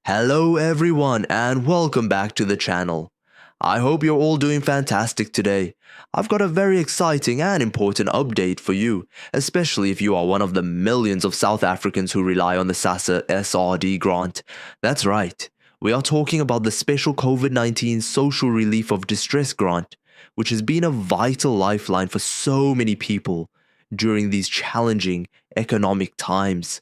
Hello everyone and welcome back to the channel. I hope you're all doing fantastic today. I've got a very exciting and important update for you, especially if you are one of the millions of South Africans who rely on the SASSA SRD Grant. That's right, we are talking about the special COVID-19 Social Relief of Distress Grant, which has been a vital lifeline for so many people during these challenging economic times.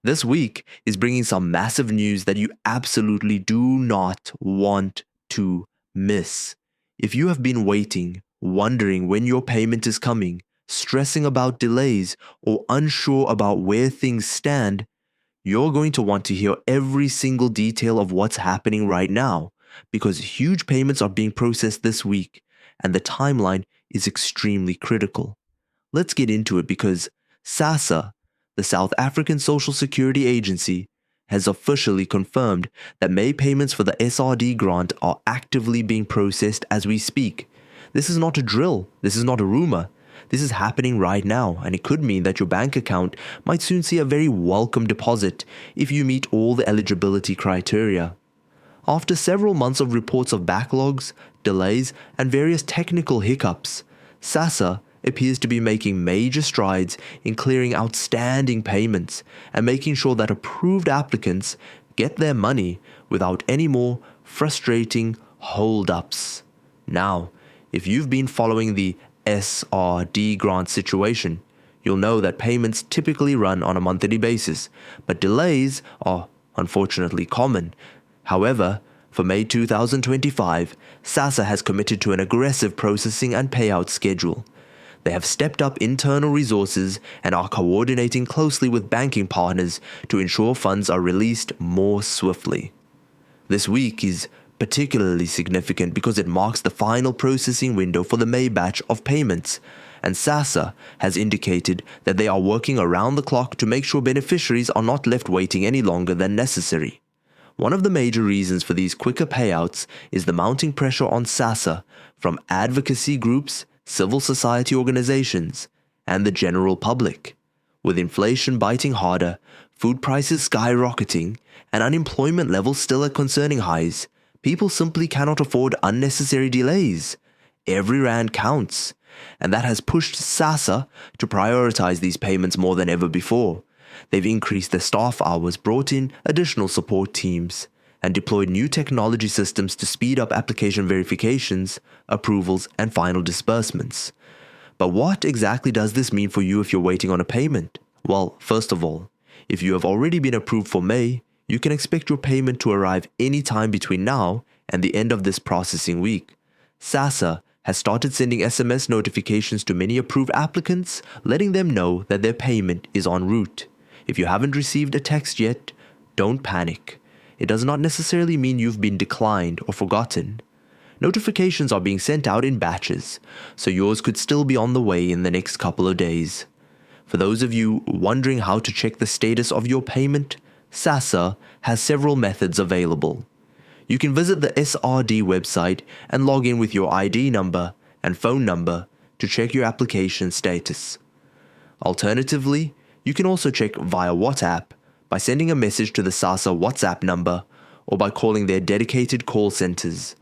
This week is bringing some massive news that you absolutely do not want to miss. If you have been waiting, wondering when your payment is coming, stressing about delays, or unsure about where things stand, you're going to want to hear every single detail of what's happening right now, because huge payments are being processed this week, and the timeline is extremely critical. Let's get into it because SASSA, the South African Social Security Agency, has officially confirmed that May payments for the SRD grant are actively being processed as we speak. This is not a drill, this is not a rumor. This is happening right now, and it could mean that your bank account might soon see a very welcome deposit if you meet all the eligibility criteria. After several months of reports of backlogs, delays, and various technical hiccups, SASSA appears to be making major strides in clearing outstanding payments and making sure that approved applicants get their money without any more frustrating hold-ups. Now, if you've been following the SRD grant situation, you'll know that payments typically run on a monthly basis, but delays are unfortunately common. However, for May 2025, SASSA has committed to an aggressive processing and payout schedule. They have stepped up internal resources and are coordinating closely with banking partners to ensure funds are released more swiftly. This week is particularly significant because it marks the final processing window for the May batch of payments, and SASSA has indicated that they are working around the clock to make sure beneficiaries are not left waiting any longer than necessary. One of the major reasons for these quicker payouts is the mounting pressure on SASSA from advocacy groups, civil society organizations, and the general public. With inflation biting harder, food prices skyrocketing, and unemployment levels still at concerning highs, people simply cannot afford unnecessary delays. Every rand counts, and that has pushed SASSA to prioritize these payments more than ever before. They've increased their staff hours, brought in additional support teams, and deployed new technology systems to speed up application verifications, approvals, and final disbursements. But what exactly does this mean for you if you're waiting on a payment? Well, first of all, if you have already been approved for May, you can expect your payment to arrive any time between now and the end of this processing week. SASSA has started sending SMS notifications to many approved applicants, letting them know that their payment is en route. If you haven't received a text yet, don't panic. It does not necessarily mean you've been declined or forgotten. Notifications are being sent out in batches, so yours could still be on the way in the next couple of days. For those of you wondering how to check the status of your payment, SASSA has several methods available. You can visit the SRD website and log in with your ID number and phone number to check your application status. Alternatively, you can also check via WhatsApp by sending a message to the SASSA WhatsApp number or by calling their dedicated call centers.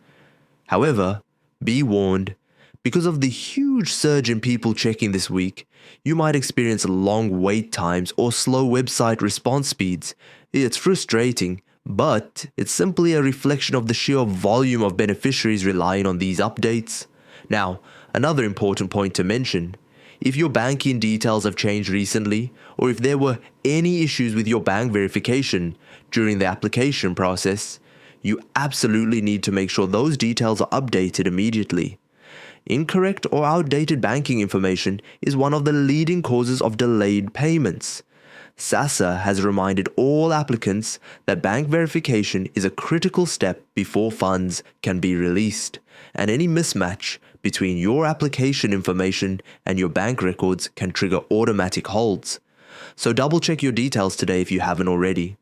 However, be warned, because of the huge surge in people checking this week, you might experience long wait times or slow website response speeds. It's frustrating, but it's simply a reflection of the sheer volume of beneficiaries relying on these updates. Now, another important point to mention: if your banking details have changed recently, or if there were any issues with your bank verification during the application process, you absolutely need to make sure those details are updated immediately. Incorrect or outdated banking information is one of the leading causes of delayed payments. SASSA has reminded all applicants that bank verification is a critical step before funds can be released, and any mismatch between your application information and your bank records can trigger automatic holds. So double check your details today if you haven't already.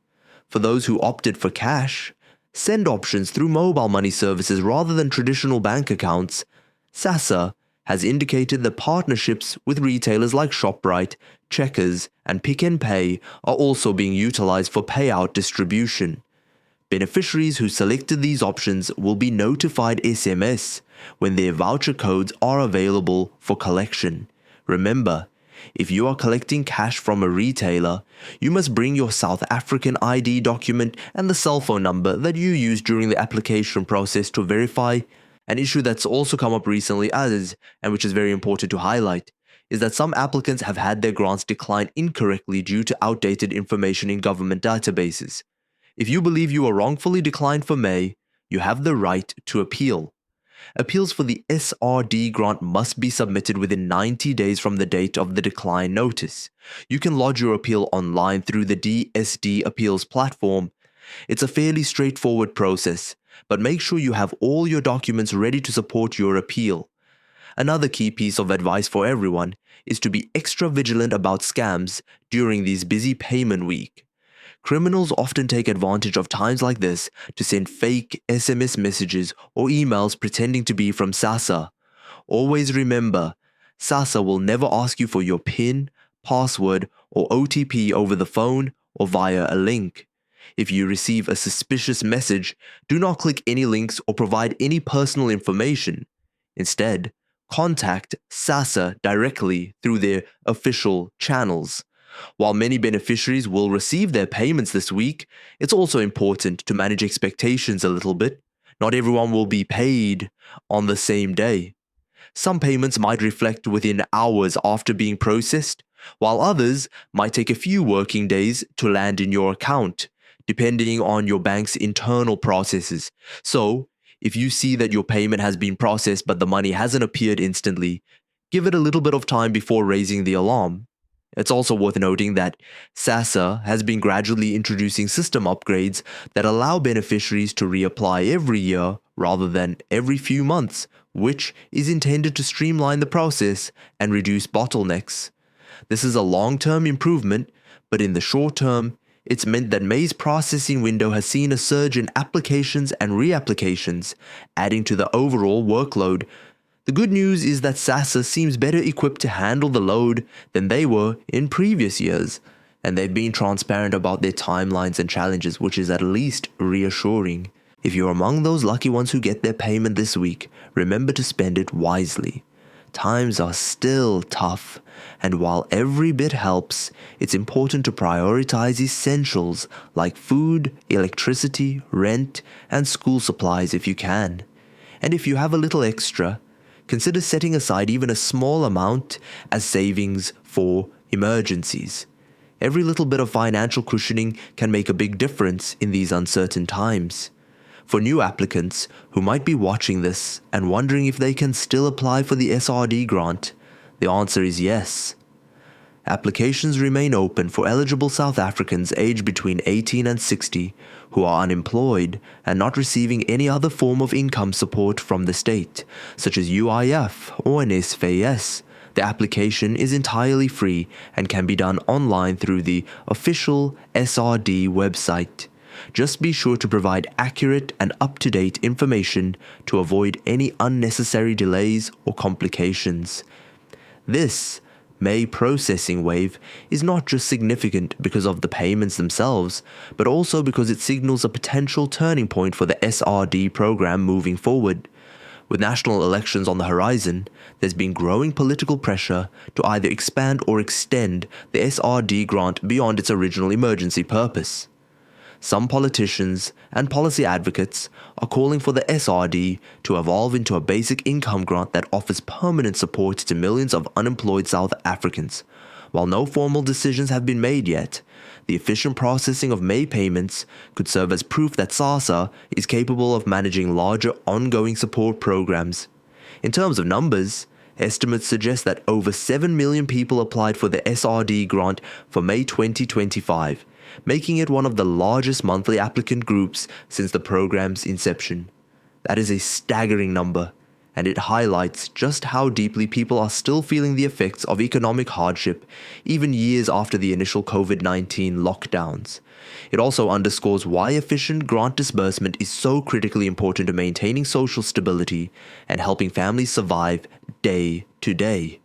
For those who opted for cash, send options through mobile money services rather than traditional bank accounts, SASSA has indicated that partnerships with retailers like Shoprite, Checkers, and Pick n Pay are also being utilized for payout distribution. Beneficiaries who selected these options will be notified SMS when their voucher codes are available for collection. Remember, if you are collecting cash from a retailer, you must bring your South African ID document and the cell phone number that you used during the application process to verify. An issue that's also come up recently and which is very important to highlight, is that some applicants have had their grants declined incorrectly due to outdated information in government databases. If you believe you were wrongfully declined for May, you have the right to appeal. Appeals for the SRD grant must be submitted within 90 days from the date of the decline notice. You can lodge your appeal online through the DSD Appeals platform. It's a fairly straightforward process, but make sure you have all your documents ready to support your appeal. Another key piece of advice for everyone is to be extra vigilant about scams during these busy payment week. Criminals often take advantage of times like this to send fake SMS messages or emails pretending to be from SASSA. Always remember, SASSA will never ask you for your PIN, password, or OTP over the phone or via a link. If you receive a suspicious message, do not click any links or provide any personal information. Instead, contact SASSA directly through their official channels. While many beneficiaries will receive their payments this week, it's also important to manage expectations a little bit. Not everyone will be paid on the same day. Some payments might reflect within hours after being processed, while others might take a few working days to land in your account, depending on your bank's internal processes. So, if you see that your payment has been processed but the money hasn't appeared instantly, give it a little bit of time before raising the alarm. It's also worth noting that SASSA has been gradually introducing system upgrades that allow beneficiaries to reapply every year rather than every few months, which is intended to streamline the process and reduce bottlenecks. This is a long-term improvement, but in the short term, it's meant that May's processing window has seen a surge in applications and reapplications, adding to the overall workload. The good news is that SASSA seems better equipped to handle the load than they were in previous years, and they've been transparent about their timelines and challenges, which is at least reassuring. If you're among those lucky ones who get their payment this week, remember to spend it wisely. Times are still tough, and while every bit helps, it's important to prioritize essentials like food, electricity, rent, and school supplies if you can. And if you have a little extra, consider setting aside even a small amount as savings for emergencies. Every little bit of financial cushioning can make a big difference in these uncertain times. For new applicants who might be watching this and wondering if they can still apply for the SRD grant, the answer is yes. Applications remain open for eligible South Africans aged between 18 and 60 who are unemployed and not receiving any other form of income support from the state, such as UIF or an SASSA. The application is entirely free and can be done online through the official SRD website. Just be sure to provide accurate and up-to-date information to avoid any unnecessary delays or complications. This May processing wave is not just significant because of the payments themselves, but also because it signals a potential turning point for the SRD program moving forward. With national elections on the horizon, there's been growing political pressure to either expand or extend the SRD grant beyond its original emergency purpose. Some politicians and policy advocates are calling for the SRD to evolve into a basic income grant that offers permanent support to millions of unemployed South Africans. While no formal decisions have been made yet, the efficient processing of May payments could serve as proof that SASSA is capable of managing larger ongoing support programs. In terms of numbers, estimates suggest that over 7 million people applied for the SRD grant for May 2025, making it one of the largest monthly applicant groups since the program's inception. That is a staggering number, and it highlights just how deeply people are still feeling the effects of economic hardship even years after the initial COVID-19 lockdowns. It also underscores why efficient grant disbursement is so critically important to maintaining social stability and helping families survive day to day.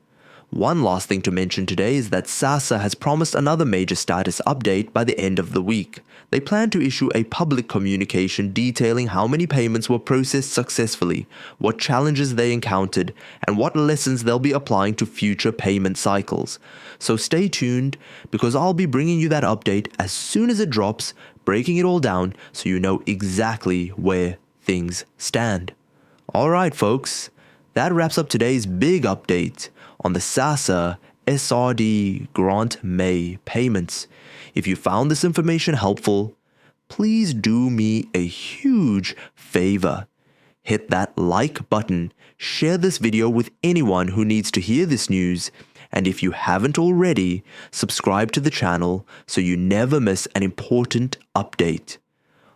One last thing to mention today is that SASSA has promised another major status update by the end of the week. They plan to issue a public communication detailing how many payments were processed successfully, what challenges they encountered, and what lessons they'll be applying to future payment cycles. So stay tuned, because I'll be bringing you that update as soon as it drops, breaking it all down so you know exactly where things stand. Alright folks, that wraps up today's big update on the SASSA SRD Grant May payments. If you found this information helpful, please do me a huge favor. Hit that like button, share this video with anyone who needs to hear this news, and if you haven't already, subscribe to the channel so you never miss an important update.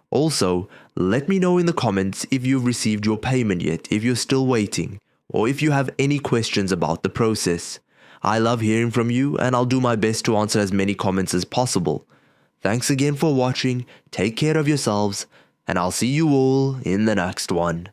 Also, let me know in the comments if you've received your payment yet, if you're still waiting, or if you have any questions about the process. I love hearing from you, and I'll do my best to answer as many comments as possible. Thanks again for watching, take care of yourselves, and I'll see you all in the next one.